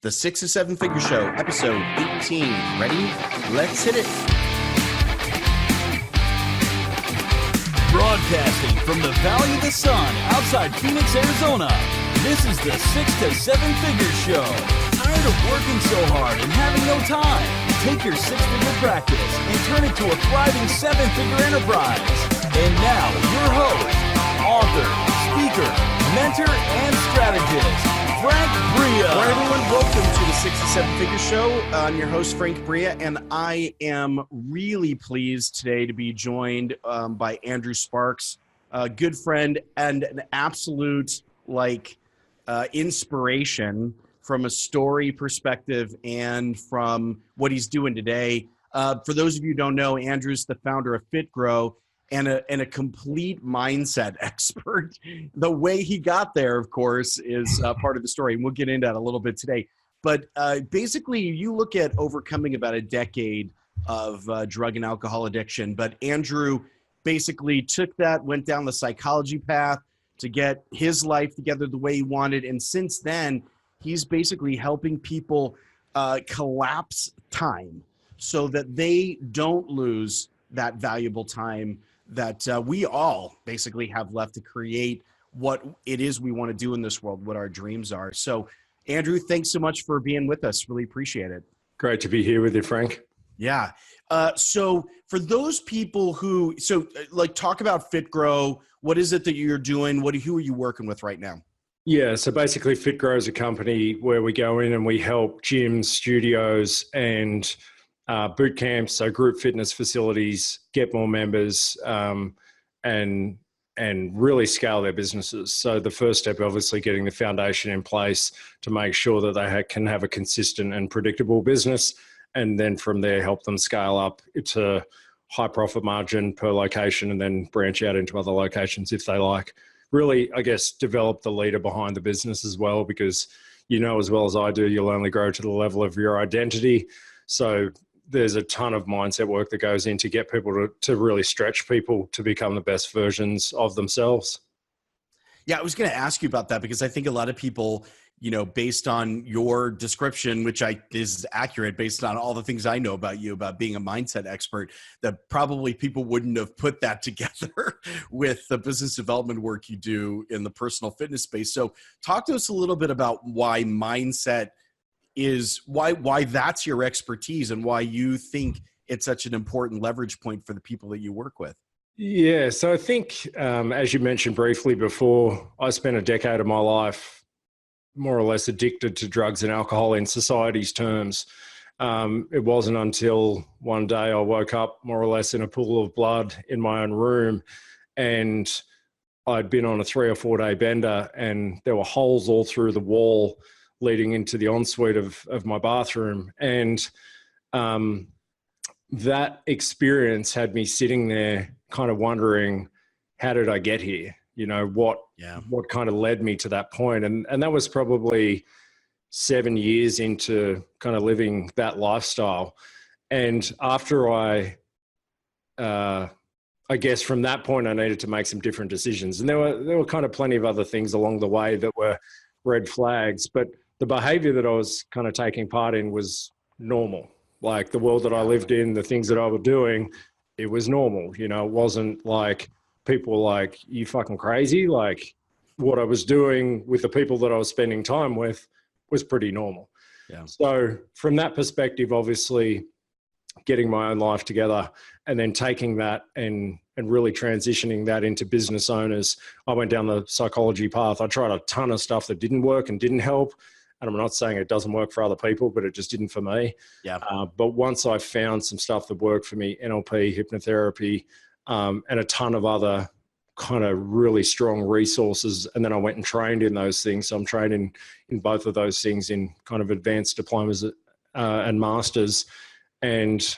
The 6 to 7 Figure Show, episode 18. Ready? Let's hit it. Broadcasting from the Valley of the Sun outside Phoenix, Arizona. This is the 6 to 7 Figure Show. Tired of working so hard and having no time? Take your six-figure practice and turn it to a thriving seven-figure enterprise. And now, your host, author, speaker, mentor, and strategist, Frank Bria. All right, everyone, welcome to the 6 to 7 Figure Show. I'm your host, Frank Bria, and I am really pleased today to be joined by Andrew Sparks, a good friend and an absolute inspiration from a story perspective and from what he's doing today. For those of you who don't know, Andrew's the founder of FitGro and a complete mindset expert. The way he got there, of course, is part of the story, and we'll get into that a little bit today. But basically, you look at overcoming about a decade of drug and alcohol addiction, but Andrew basically took that, went down the psychology path to get his life together the way he wanted, and since then, he's basically helping people collapse time so that they don't lose that valuable time that we all basically have left to create what it is we want to do in this world, what our dreams are. So, Andrew, thanks so much for being with us. Really appreciate it. Great to be here with you, Frank. Yeah. So for those people who, talk about FitGro. What is it that you're doing? Who are you working with right now? Yeah, so basically FitGro is a company where we go in and we help gyms, studios, and boot camps, so group fitness facilities, get more members and really scale their businesses. So the first step, obviously, getting the foundation in place to make sure that they can have a consistent and predictable business, and then from there help them scale up to high profit margin per location and then branch out into other locations if they like. Really, I guess, develop the leader behind the business as well, because you know as well as I do, you'll only grow to the level of your identity. So there's a ton of mindset work that goes in to get people to really stretch people to become the best versions of themselves. Yeah, I was going to ask you about that because I think a lot of people, based on your description, which is accurate based on all the things I know about you, about being a mindset expert, that probably people wouldn't have put that together with the business development work you do in the personal fitness space. So talk to us a little bit about why mindset is, why that's your expertise and why you think it's such an important leverage point for the people that you work with. Yeah, so I think, as you mentioned briefly before, I spent a decade of my life more or less addicted to drugs and alcohol in society's terms. It wasn't until one day I woke up more or less in a pool of blood in my own room, and I'd been on a 3 or 4 day bender, and there were holes all through the wall leading into the ensuite of my bathroom. And that experience had me sitting there kind of wondering, how did I get here? What kind of led me to that point? And that was probably 7 years into kind of living that lifestyle. And after I guess from that point, I needed to make some different decisions. And there were kind of plenty of other things along the way that were red flags, but the behavior that I was kind of taking part in was normal. Like the world that I lived in, the things that I was doing, it was normal. It wasn't like people were like, you fucking crazy. Like what I was doing with the people that I was spending time with was pretty normal. Yeah. So from that perspective, obviously getting my own life together and then taking that and really transitioning that into business owners, I went down the psychology path. I tried a ton of stuff that didn't work and didn't help. And I'm not saying it doesn't work for other people, but it just didn't for me. Yeah. But once I found some stuff that worked for me, NLP, hypnotherapy, and a ton of other kind of really strong resources, and then I went and trained in those things. So I'm trained in both of those things in kind of advanced diplomas and masters. And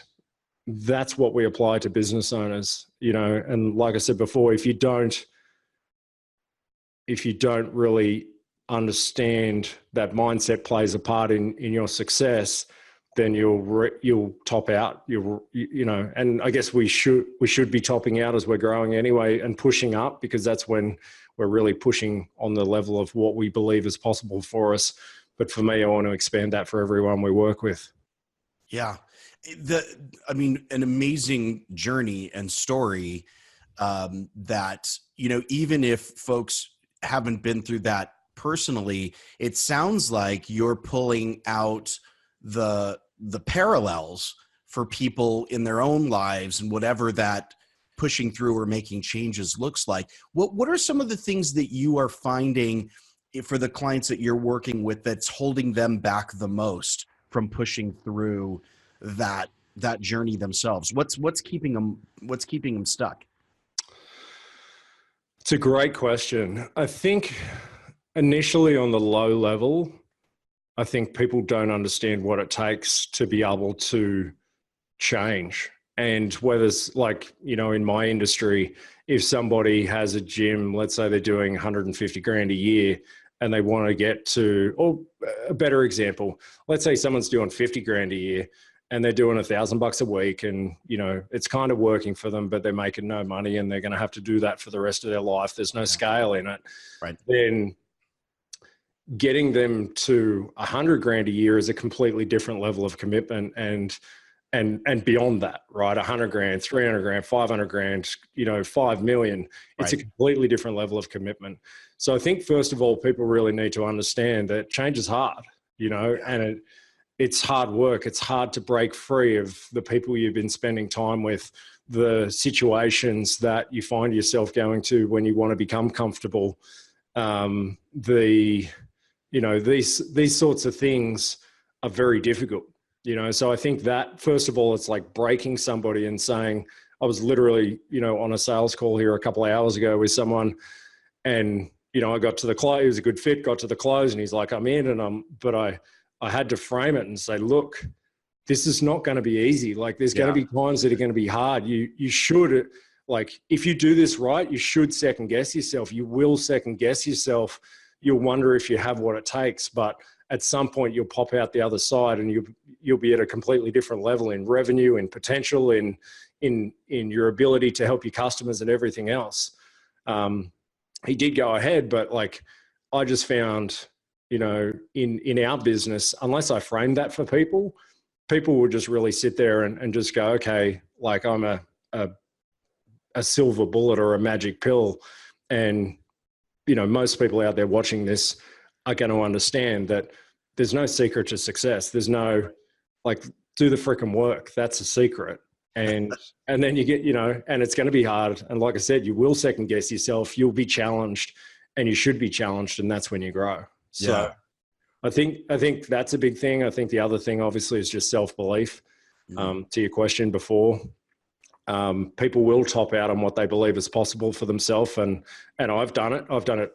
that's what we apply to business owners, and like I said before, if you don't really understand that mindset plays a part in your success, then you'll top out. And I guess we should be topping out as we're growing anyway and pushing up, because that's when we're really pushing on the level of what we believe is possible for us. But for me, I want to expand that for everyone we work with. Yeah. I mean, an amazing journey and story, that, even if folks haven't been through that personally, it sounds like you're pulling out the parallels for people in their own lives and whatever that pushing through or making changes looks like. What are some of the things that you are finding for the clients that you're working with that's holding them back the most from pushing through that journey themselves? What's keeping them stuck? It's a great question. I think initially on the low level, I think people don't understand what it takes to be able to change. And whether it's like, in my industry, if somebody has a gym, let's say they're doing 150 grand a year and they want to get to, or a better example, let's say someone's doing 50 grand a year and they're doing $1,000 a week and, it's kind of working for them, but they're making no money and they're going to have to do that for the rest of their life. There's no scale in it. Right. Then getting them to 100 grand a year is a completely different level of commitment and beyond that, right? 100 grand, 300 grand, 500 grand, 5 million. It's a completely different level of commitment. So I think first of all, people really need to understand that change is hard, and it's hard work. It's hard to break free of the people you've been spending time with, the situations that you find yourself going to when you want to become comfortable. These sorts of things are very difficult. So I think that first of all, it's like breaking somebody and saying, I was literally, on a sales call here a couple of hours ago with someone and, I got to the close, it was a good fit, got to the close and he's like, I'm in but I had to frame it and say, look, this is not going to be easy. Like there's going to be times that are going to be hard. You should, like, if you do this right, you should second guess yourself. You will second guess yourself. You'll wonder if you have what it takes, but at some point you'll pop out the other side and you'll be at a completely different level in revenue, in potential, in your ability to help your customers and everything else. He did go ahead, but like I just found, in our business, unless I framed that for people would just really sit there and just go, okay, like I'm a silver bullet or a magic pill. And, most people out there watching this are going to understand that there's no secret to success. There's no, like, do the freaking work. That's a secret. And then you get, and it's going to be hard. And like I said, you will second guess yourself. You'll be challenged and you should be challenged. And that's when you grow. So I think that's a big thing. I think the other thing obviously is just self-belief. To your question before, people will top out on what they believe is possible for themselves. And I've done it. I've done it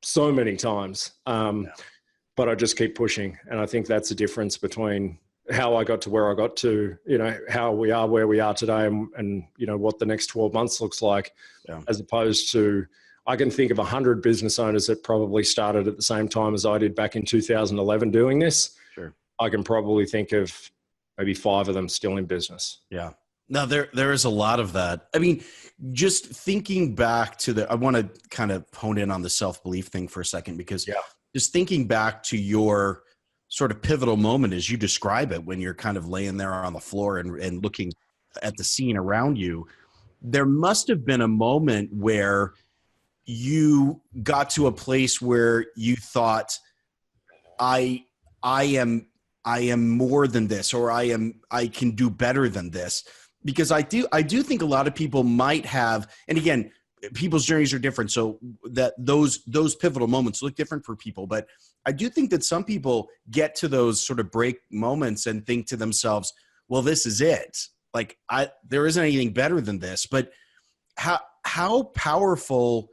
so many times. But I just keep pushing. And I think that's the difference between how I got to where I got to, how we are where we are today and what the next 12 months looks like, as opposed to, I can think of 100 business owners that probably started at the same time as I did back in 2011 doing this. Sure. I can probably think of maybe 5 of them still in business. Yeah. No, there is a lot of that. I mean, just thinking back to I want to kind of hone in on the self-belief thing for a second, because just thinking back to your sort of pivotal moment as you describe it, when you're kind of laying there on the floor and looking at the scene around you, there must have been a moment where you got to a place where you thought, I am more than this, or I can do better than this. Because I do think a lot of people might have, and again, people's journeys are different, so that those pivotal moments look different for people. But I do think that some people get to those sort of break moments and think to themselves, well, this is it. Like there isn't anything better than this. But how powerful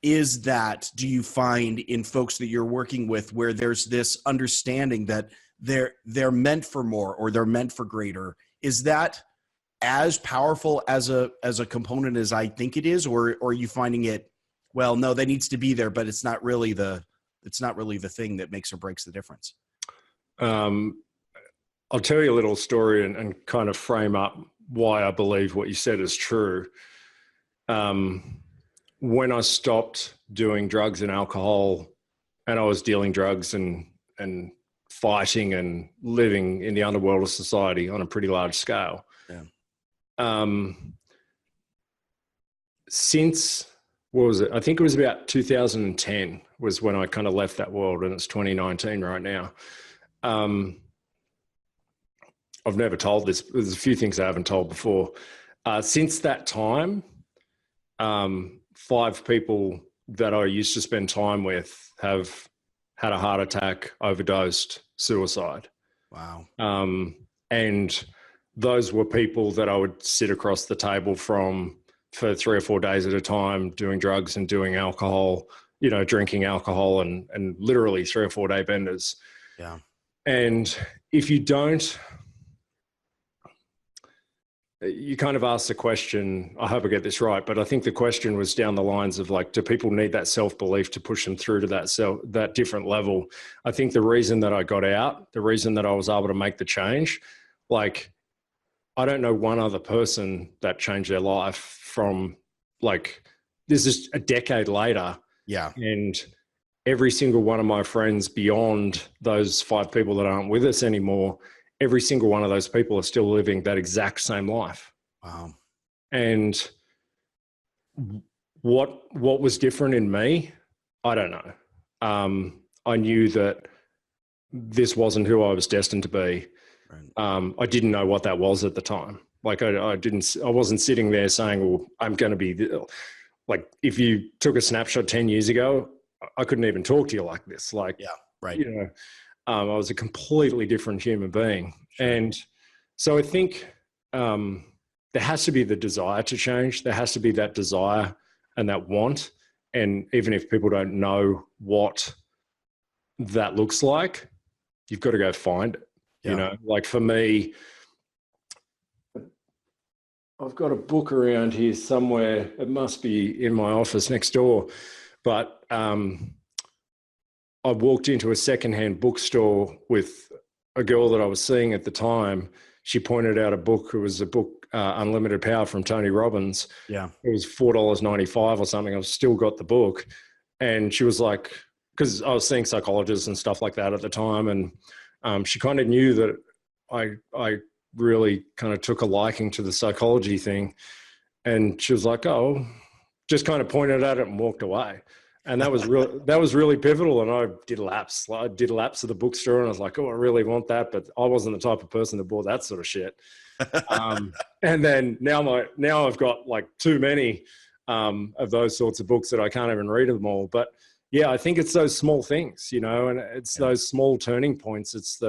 is that, do you find, in folks that you're working with, where there's this understanding that they're meant for more, or they're meant for greater? Is that as powerful as a component as I think it is, or are you finding it, well, no, that needs to be there, but it's not really the thing that makes or breaks the difference? I'll tell you a little story and kind of frame up why I believe what you said is true. When I stopped doing drugs and alcohol, and I was dealing drugs and and fighting and living in the underworld of society on a pretty large scale. Yeah. Since, what was it? I think it was about 2010 was when I kind of left that world, and it's 2019 right now. I've never told this. There's a few things I haven't told before. Since that time, 5 people that I used to spend time with have had a heart attack, overdosed, suicide. Wow. And those were people that I would sit across the table from for 3 or 4 days at a time, doing drugs and doing alcohol, drinking alcohol and literally 3 or 4 day benders. Yeah. And if you don't, you kind of asked the question, I hope I get this right, but I think the question was down the lines of like, do people need that self-belief to push them through to that different level? I think the reason that I got out, the reason that I was able to make the change, like, I don't know one other person that changed their life from, like, this is a decade later. Yeah. And every single one of my friends beyond those 5 people that aren't with us anymore, every single one of those people are still living that exact same life. Wow. And what was different in me, I don't know. I knew that this wasn't who I was destined to be. Right. I didn't know what that was at the time. Like I wasn't sitting there saying, well, I'm going to be like, if you took a snapshot 10 years ago, I couldn't even talk to you like this. Like, yeah, right. I was a completely different human being. Sure. And so I think there has to be the desire to change. There has to be that desire and that want. And even if people don't know what that looks like, you've got to go find it. Yeah. Like for me, I've got a book around here somewhere. It must be in my office next door. But I walked into a secondhand bookstore with a girl that I was seeing at the time. She pointed out a book. It was a book, Unlimited Power from Tony Robbins. Yeah. It was $4.95 or something. I've still got the book. And she was like, because I was seeing psychologists and stuff like that at the time. And she kind of knew that I really kind of took a liking to the psychology thing. And she was like, oh, just kind of pointed at it and walked away. And that was really pivotal. And I did laps of the bookstore, and I was like, oh, I really want that. But I wasn't the type of person that bought that sort of shit. And then now I've got like too many of those sorts of books that I can't even read them all. But yeah, I think it's those small things, and it's those small turning points. It's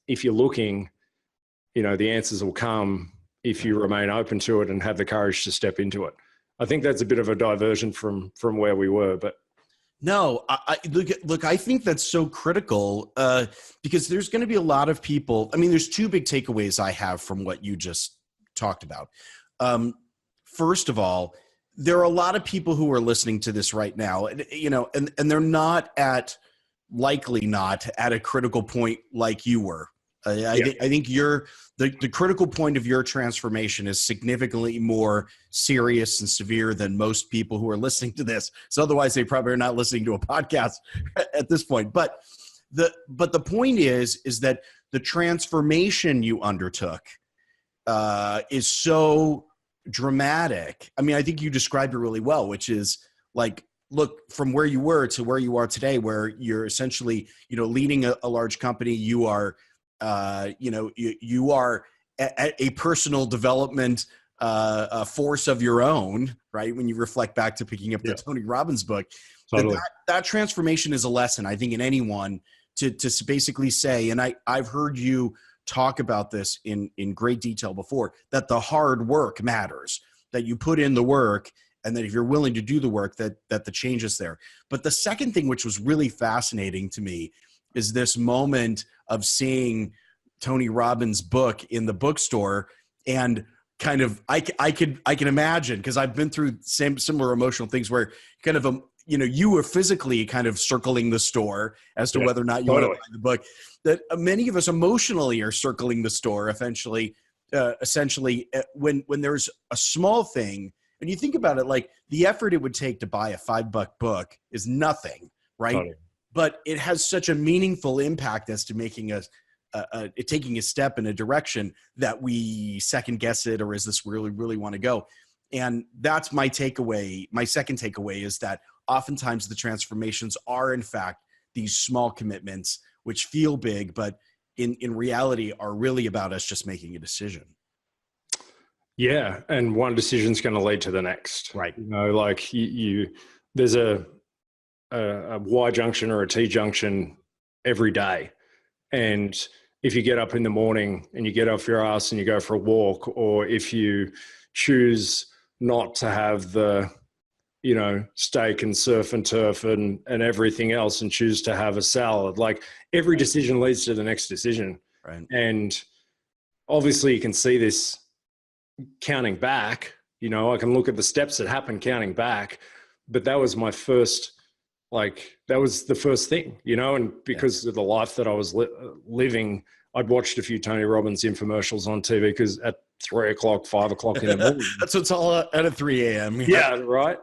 if you're looking, the answers will come if you remain open to it and have the courage to step into it. I think that's a bit of a diversion from where we were, but no, look, I think that's so critical because there's going to be a lot of people. I mean, there's 2 big takeaways I have from what you just talked about. First of all, there are a lot of people who are listening to this right now, and they're likely not at a critical point like you were. I think the critical point of your transformation is significantly more serious and severe than most people who are listening to this. So otherwise, they probably are not listening to a podcast at this point. But the point is that the transformation you undertook is so dramatic. I mean, I think you described it really well, which is like, look, from where you were to where you are today, where you're essentially, leading a large company. You are you are a personal development force of your own, right? When you reflect back to picking up the Tony Robbins book, totally. that transformation is a lesson, I think, in anyone to basically say, and I've heard you talk about this in great detail before, that the hard work matters, that you put in the work, and that if you're willing to do the work, that the change is there. But the second thing, which was really fascinating to me, is this moment of seeing Tony Robbins' book in the bookstore, and kind of I can imagine, because I've been through similar emotional things where kind of you were physically kind of circling the store as to whether or not you want to buy the book. That many of us emotionally are circling the store essentially when there's a small thing, and you think about it, like the effort it would take to buy a $5 book is nothing, right? Totally. but it has such a meaningful impact as to making us taking a step in a direction that we second guess it, or is this really, really want to go? And that's my takeaway. My second takeaway is that oftentimes the transformations are in fact these small commitments, which feel big, but in reality are really about us just making a decision. Yeah. And one decision is going to lead to the next. Right. You know, like there's a Y junction or a T junction every day. And if you get up in the morning and you get off your ass and you go for a walk, or if you choose not to have the, you know, steak and surf and turf and everything else and choose to have a salad, like every decision leads to the next decision. Right. And obviously you can see this counting back. You know, I can look at the steps that happen counting back, but that was my first, like, that was the first thing, you know, and because of the life that I was living, I'd watched a few Tony Robbins infomercials on TV because at 3 o'clock, 5 o'clock in the morning. That's what's all at 3 a.m. Yeah, right.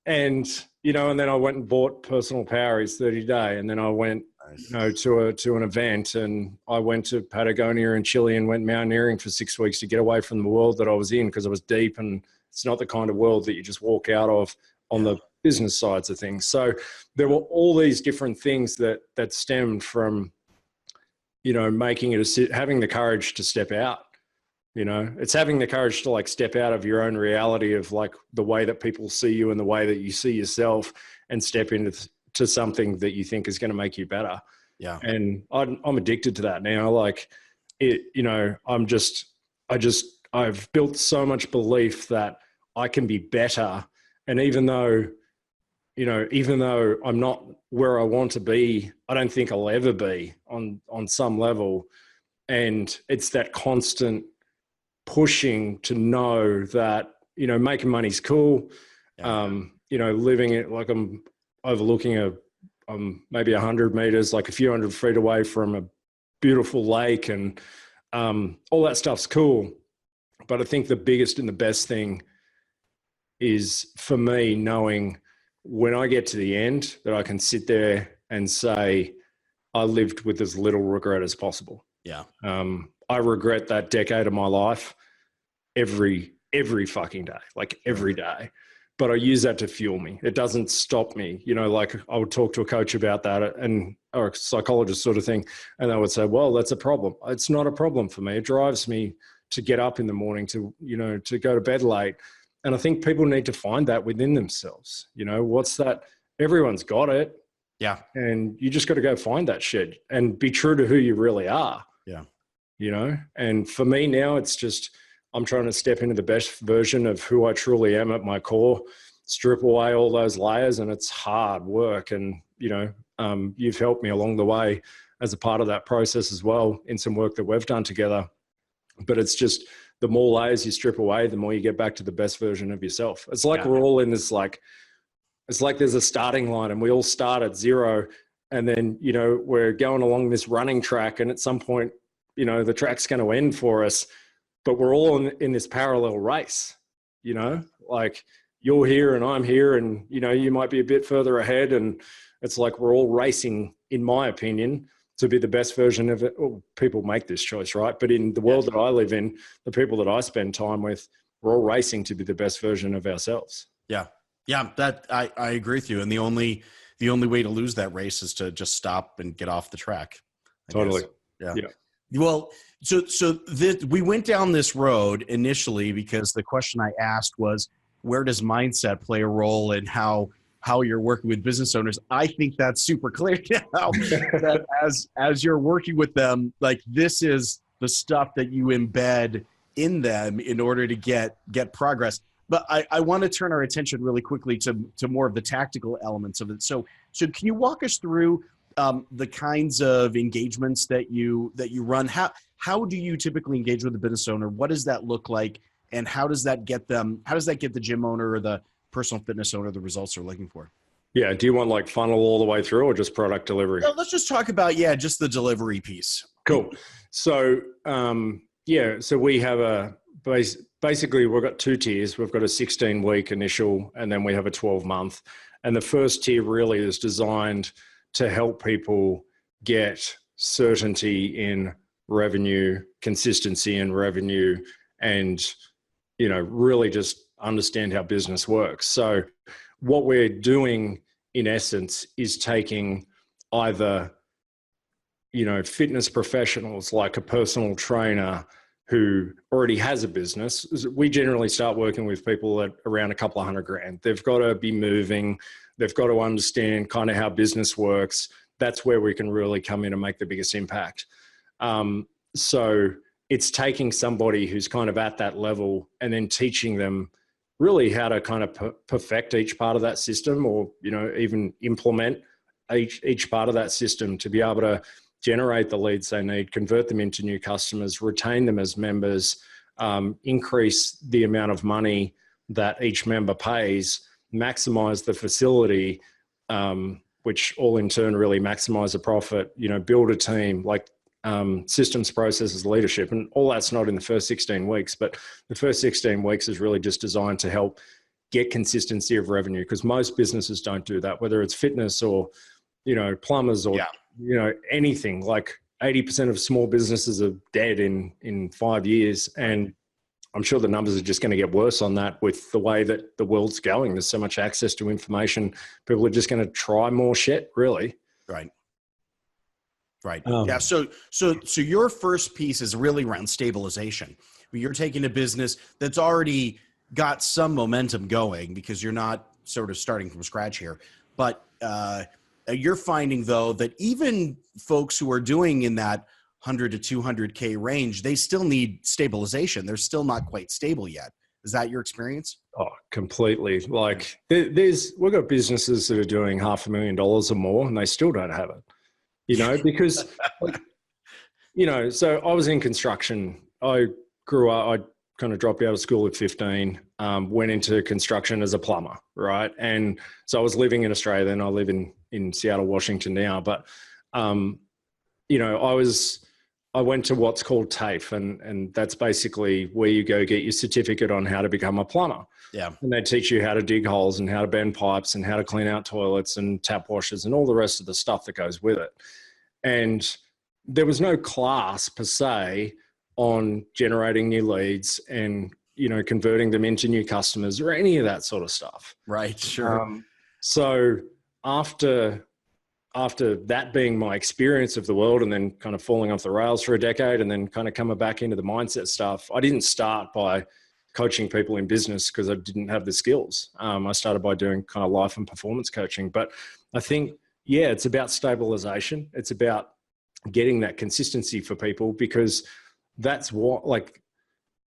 And, you know, and then I went and bought Personal Power, his 30-day. And then I went, you know, to an event, and I went to Patagonia and Chile and went mountaineering for 6 weeks to get away from the world that I was in, because I was deep, and it's not the kind of world that you just walk out of on the business sides of things. So there were all these different things that stemmed from, you know, making it having the courage to step out. You know, it's having the courage to like step out of your own reality of like the way that people see you and the way that you see yourself, and step into something that you think is going to make you better. Yeah. And I'm addicted to that now. Like it, you know, I've built so much belief that I can be better. And even though I'm not where I want to be, I don't think I'll ever be on some level. And it's that constant pushing to know that, you know, making money's cool. Yeah. You know, living it like I'm overlooking maybe 100 meters, like a few hundred feet away from a beautiful lake, and all that stuff's cool. But I think the biggest and the best thing is for me knowing when I get to the end that I can sit there and say, I lived with as little regret as possible. Yeah. I regret that decade of my life every fucking day, like every day. But I use that to fuel me. It doesn't stop me. You know, like I would talk to a coach about that, or a psychologist sort of thing, and they would say, well, that's a problem. It's not a problem for me. It drives me to get up in the morning, to, you know, to go to bed late. And I think people need to find that within themselves. You know, what's that? Everyone's got it. Yeah. And you just got to go find that shit and be true to who you really are. Yeah. You know, and for me now, it's just, I'm trying to step into the best version of who I truly am at my core, strip away all those layers, and it's hard work. And, you know, you've helped me along the way as a part of that process as well in some work that we've done together. But it's just, the more layers you strip away, the more you get back to the best version of yourself. It's like we're all in this, like, it's like there's a starting line and we all start at zero, and then, you know, we're going along this running track, and at some point, you know, the track's going to end for us, but we're all in this parallel race, you know, like you're here and I'm here, and, you know, you might be a bit further ahead, and it's like we're all racing, in my opinion, to be the best version of it. Well, people make this choice, right? But in the world that I live in, the people that I spend time with, we're all racing to be the best version of ourselves. Yeah. Yeah. That I agree with you. And the only way to lose that race is to just stop and get off the track. Totally. Yeah. Well, so we went down this road initially because the question I asked was, where does mindset play a role in how you're working with business owners? I think that's super clear now that as you're working with them, like this is the stuff that you embed in them in order to get progress. But I want to turn our attention really quickly to more of the tactical elements of it. So can you walk us through the kinds of engagements that you run? How do you typically engage with the business owner? What does that look like? And how does that get the gym owner or the personal fitness owner the results they're looking for? Yeah. Do you want like funnel all the way through, or just product delivery? No, let's just talk about, just the delivery piece. Cool. So, so we have basically we've got 2 tiers. We've got a 16-week initial, and then we have a 12-month. And the first tier really is designed to help people get certainty in revenue, consistency in revenue, and, really just understand how business works. So what we're doing in essence is taking either, fitness professionals like a personal trainer who already has a business. We generally start working with people at around a couple of $100,000. They've got to be moving. They've got to understand kind of how business works. That's where we can really come in and make the biggest impact. So it's taking somebody who's kind of at that level and then teaching them really how to kind of perfect each part of that system, or, even implement each part of that system to be able to generate the leads they need, convert them into new customers, retain them as members, increase the amount of money that each member pays, maximize the facility, which all in turn really maximize the profit, build a team, like systems, processes, leadership. And all that's not in the first 16 weeks, but the first 16 weeks is really just designed to help get consistency of revenue, because most businesses don't do that, whether it's fitness or, plumbers or, anything. Like 80% of small businesses are dead in 5 years. And I'm sure the numbers are just going to get worse on that with the way that the world's going. There's so much access to information. People are just going to try more shit, really. Right. Yeah. So your first piece is really around stabilization. You're taking a business that's already got some momentum going, because you're not sort of starting from scratch here. But you're finding, though, that even folks who are doing in that 100 to 200K range, they still need stabilization. They're still not quite stable yet. Is that your experience? Oh, completely. Like we've got businesses that are doing $500,000 or more, and they still don't have it, because, so I was in construction. I grew up, I kind of dropped out of school at 15, went into construction as a plumber, right? And so I was living in Australia then. I live in Seattle, Washington now. But, I went to what's called TAFE, and that's basically where you go get your certificate on how to become a plumber. Yeah. And they teach you how to dig holes and how to bend pipes and how to clean out toilets and tap washers and all the rest of the stuff that goes with it. And there was no class per se on generating new leads and, converting them into new customers or any of that sort of stuff. Right. Sure. So after that being my experience of the world, and then kind of falling off the rails for a decade, and then kind of coming back into the mindset stuff, I didn't start by coaching people in business because I didn't have the skills. I started by doing kind of life and performance coaching. But I think, it's about stabilization. It's about getting that consistency for people, because that's what, like,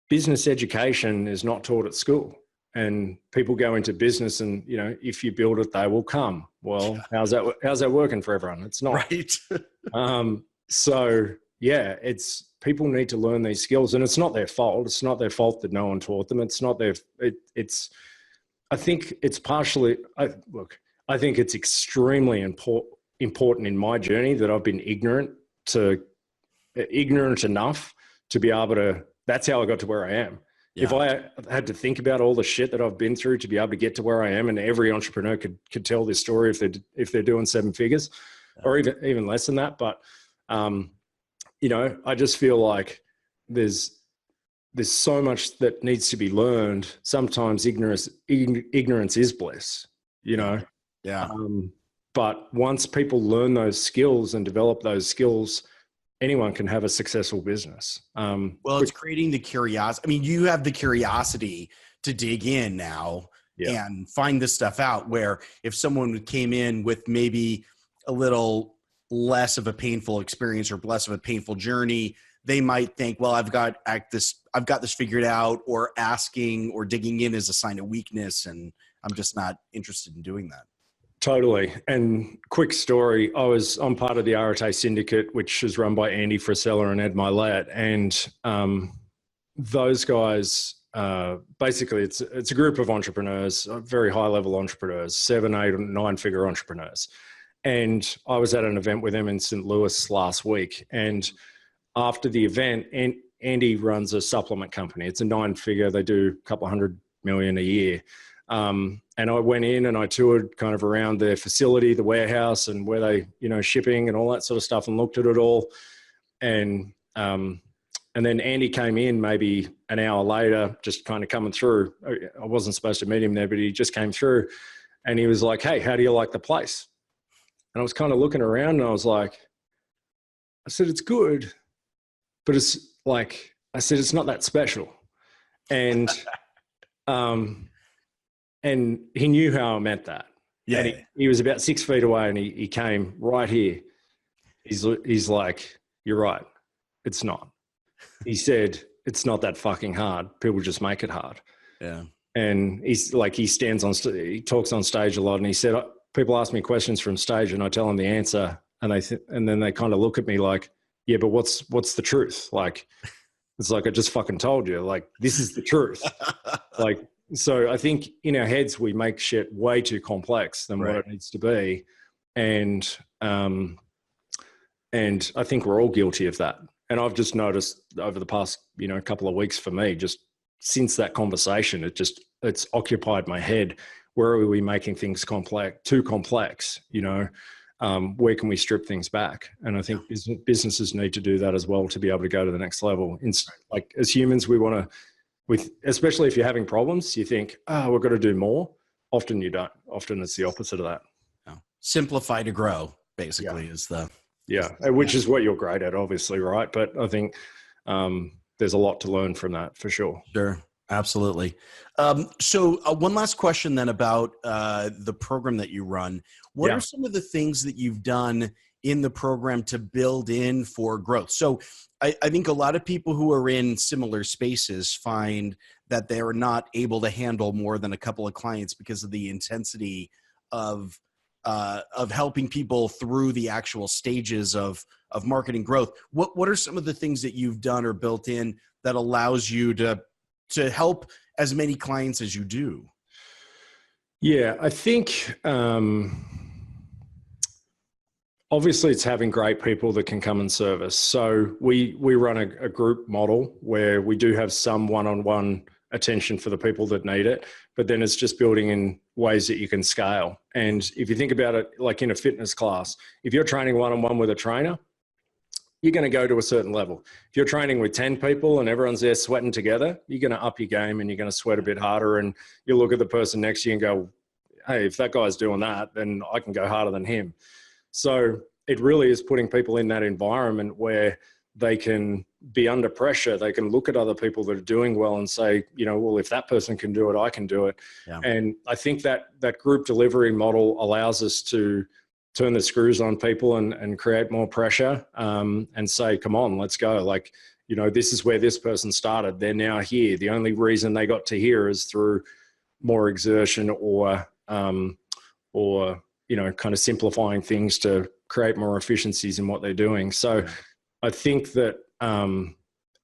business education is not taught at school. And people go into business and, if you build it, they will come. Well, how's that working for everyone? It's not. Right. So it's, people need to learn these skills, and it's not their fault. It's not their fault that no one taught them. It's not their, I think it's partially, I think it's extremely important in my journey that I've been ignorant enough to be able to, that's how I got to where I am. Yeah. If I had to think about all the shit that I've been through to be able to get to where I am, and every entrepreneur could tell this story if they're doing 7 figures, or even less than that. But, I just feel like there's so much that needs to be learned. Sometimes ignorance is bliss, Yeah. But once people learn those skills and develop those skills, anyone can have a successful business. It's creating the curiosity. I mean, you have the curiosity to dig in now and find this stuff out, where if someone came in with maybe a little less of a painful experience or less of a painful journey, they might think, well, I've got this figured out, or asking or digging in is a sign of weakness, and I'm just not interested in doing that. Totally. And quick story, I'm part of the Arete Syndicate, which is run by Andy Frisella and Ed Milet. And those guys, basically it's a group of entrepreneurs, very high level entrepreneurs, 7, 8, 9 figure entrepreneurs. And I was at an event with them in St. Louis last week. And after the event, Andy runs a supplement company. It's a 9 figure, they do a couple $100 million a year. And I went in and I toured kind of around their facility, the warehouse, and where they, shipping and all that sort of stuff, and looked at it all. And then Andy came in maybe an hour later, just kind of coming through. I wasn't supposed to meet him there, but he just came through, and he was like, "Hey, how do you like the place?" And I was kind of looking around, and I said, "It's good, but it's like," I said, "it's not that special." And and he knew how I meant that. Yeah. And he was about 6 feet away, and he came right here. He's like, "You're right. It's not." He said, "It's not that fucking hard. People just make it hard." Yeah. And he's like, he stands on, he talks on stage a lot. And he said, people ask me questions from stage and I tell them the answer. And and then they kind of look at me like, "Yeah, but what's the truth?" Like, it's like, "I just fucking told you, like, this is the truth." Like, so I think in our heads, we make shit way too complex than what it needs to be. And I think we're all guilty of that. And I've just noticed over the past, couple of weeks for me, just since that conversation, it's occupied my head. Where are we making things too complex? Where can we strip things back? And I think businesses need to do that as well to be able to go to the next level. Like, as humans, we want to, especially if you're having problems, you think, we've got to do more. Often you don't. Often it's the opposite of that. No. Simplify to grow, basically, is the... Yeah, which is what you're great at, obviously, right? But I think there's a lot to learn from that, for sure. Sure, absolutely. So one last question then about the program that you run. What are some of the things that you've done in the program to build in for growth? So I think a lot of people who are in similar spaces find that they're not able to handle more than a couple of clients because of the intensity of helping people through the actual stages of marketing growth. What are some of the things that you've done or built in that allows you to help as many clients as you do? Yeah, I think obviously it's having great people that can come and service. So we run a group model where we do have some one-on-one attention for the people that need it, but then it's just building in ways that you can scale. And if you think about it, like in a fitness class, if you're training one-on-one with a trainer, you're going to go to a certain level. If you're training with 10 people and everyone's there sweating together, you're going to up your game and you're going to sweat a bit harder. And you look at the person next to you and go, "Hey, if that guy's doing that, then I can go harder than him." So it really is putting people in that environment where they can be under pressure. They can look at other people that are doing well and say, well, if that person can do it, I can do it. Yeah. And I think that group delivery model allows us to turn the screws on people and create more pressure and say, "Come on, let's go." Like, this is where this person started. They're now here. The only reason they got to here is through more exertion or kind of simplifying things to create more efficiencies in what they're doing. So I think that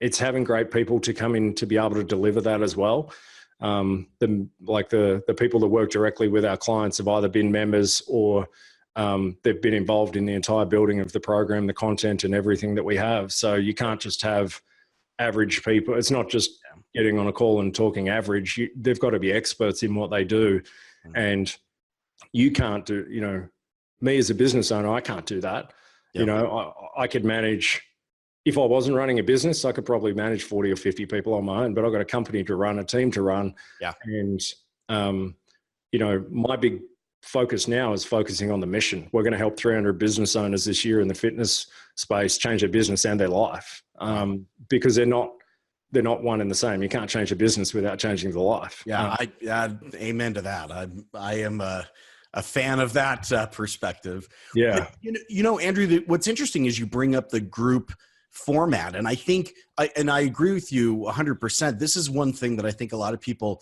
it's having great people to come in to be able to deliver that as well. The people that work directly with our clients have either been members or they've been involved in the entire building of the program, the content and everything that we have. So you can't just have average people. It's not just getting on a call and talking average. They've got to be experts in what they do. And you can't do, me as a business owner, I can't do that. Yep. I could manage, if I wasn't running a business, I could probably manage 40 or 50 people on my own, but I've got a company to run, a team to run. Yeah. And, my big focus now is focusing on the mission. We're going to help 300 business owners this year in the fitness space change their business and their life because they're not one and the same. You can't change a business without changing the life. Yeah, I amen to that. I am a fan of that perspective. Yeah. But, Andrew, what's interesting is you bring up the group format. And I think, I agree with you 100%. This is one thing that I think a lot of people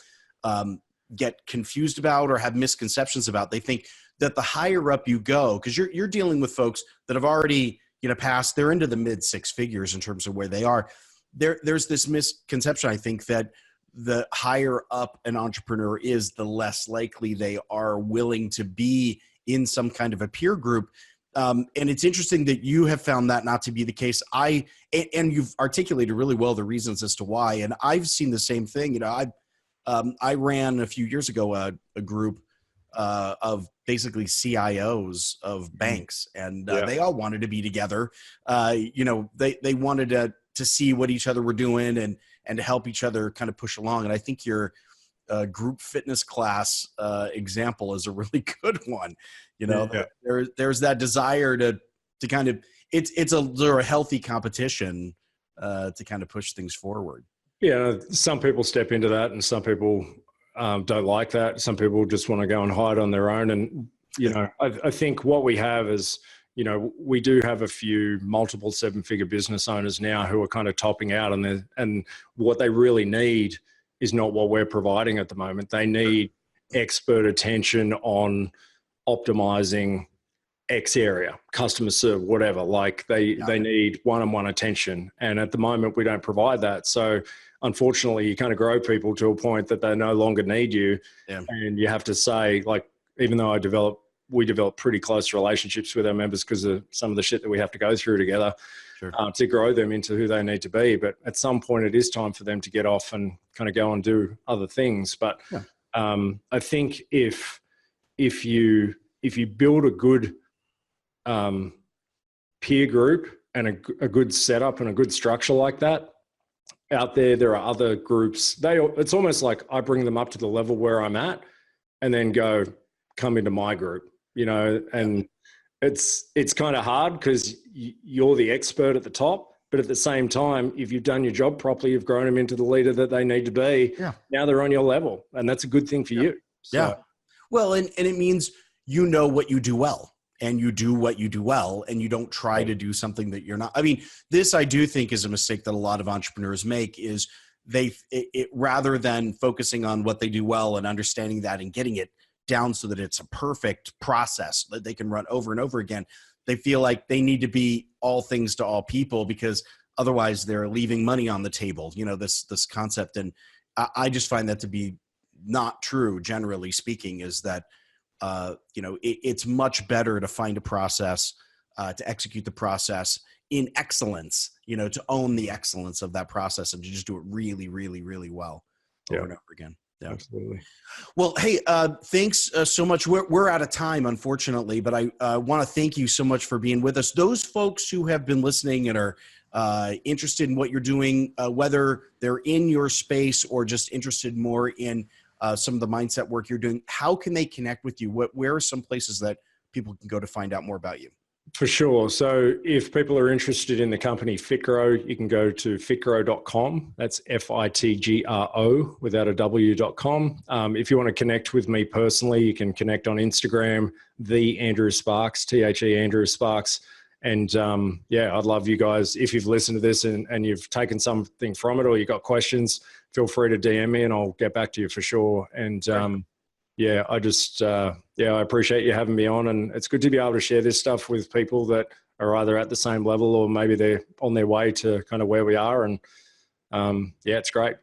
get confused about or have misconceptions about. They think that the higher up you go, because you're dealing with folks that have already, passed, they're into the mid six figures in terms of where they are. There's this misconception, I think, that the higher up an entrepreneur is, the less likely they are willing to be in some kind of a peer group. And it's interesting that you have found that not to be the case. And you've articulated really well the reasons as to why. And I've seen the same thing. I ran a few years ago a group of basically CIOs of banks, and they all wanted to be together. They wanted to see what each other were doing and to help each other kind of push along. And I think your group fitness class example is a really good one. There's that desire to kind of, it's a healthy competition to kind of push things forward. Yeah, some people step into that, and some people don't like that. Some people just want to go and hide on their own. And I think what we have is, we do have a few multiple 7-figure business owners now who are kind of topping out, and what they really need is not what we're providing at the moment. They need expert attention on optimizing X area, customer serve, whatever. Like they need one-on-one attention. And at the moment we don't provide that. So unfortunately you kind of grow people to a point that they no longer need you. Yeah. And you have to say, like, even though we develop pretty close relationships with our members because of some of the shit that we have to go through together, to grow them into who they need to be. But at some point it is time for them to get off and kind of go and do other things. But I think if you build a good peer group and a good setup and a good structure like that, out there are other groups. It's almost like I bring them up to the level where I'm at and then go, come into my group, and it's kind of hard because you're the expert at the top, but at the same time, if you've done your job properly, you've grown them into the leader that they need to be. Yeah. Now they're on your level, and that's a good thing for you. So. Yeah. Well, and it means what you do well, and you do what you do well, and you don't try to do something that you're not. I mean, this I do think is a mistake that a lot of entrepreneurs make, is rather than focusing on what they do well and understanding that and getting it down so that it's a perfect process that they can run over and over again, they feel like they need to be all things to all people, because otherwise they're leaving money on the table, this concept. And I just find that to be not true, generally speaking, is that it's much better to find a process, to execute the process in excellence, to own the excellence of that process and to just do it really, really, really well over and over again. Yeah, absolutely. Well, hey, thanks so much. We're out of time, unfortunately, but I want to thank you so much for being with us. Those folks who have been listening and are interested in what you're doing, whether they're in your space or just interested more in some of the mindset work you're doing, how can they connect with you? Where are some places that people can go to find out more about you? For sure. So if people are interested in the company FitGro, you can go to fitgro.com. That's FITGRO without a W.com. If you want to connect with me personally, you can connect on Instagram, the Andrew Sparks, THE Andrew Sparks. And I'd love you guys, if you've listened to this and you've taken something from it or you got questions, feel free to DM me and I'll get back to you for sure. And I appreciate you having me on, and it's good to be able to share this stuff with people that are either at the same level or maybe they're on their way to kind of where we are. And it's great.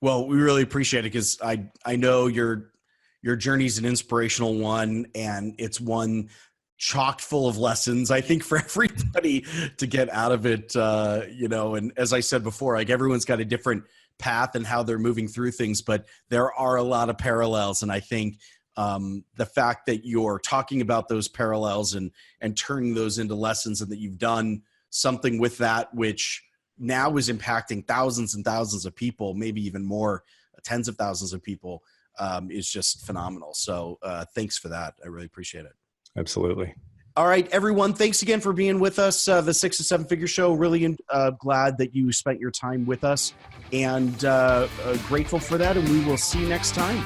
Well, we really appreciate it, because I know your journey's an inspirational one, and it's one chock full of lessons, I think, for everybody to get out of it. And as I said before, like, everyone's got a different path and how they're moving through things, but there are a lot of parallels. And I think the fact that you're talking about those parallels and turning those into lessons, and that you've done something with that, which now is impacting thousands and thousands of people, maybe even more, tens of thousands of people, is just phenomenal. So thanks for that. I really appreciate it. Absolutely. All right, everyone. Thanks again for being with us. The 6 to 7 Figure Show. Really glad that you spent your time with us, and grateful for that. And we will see you next time.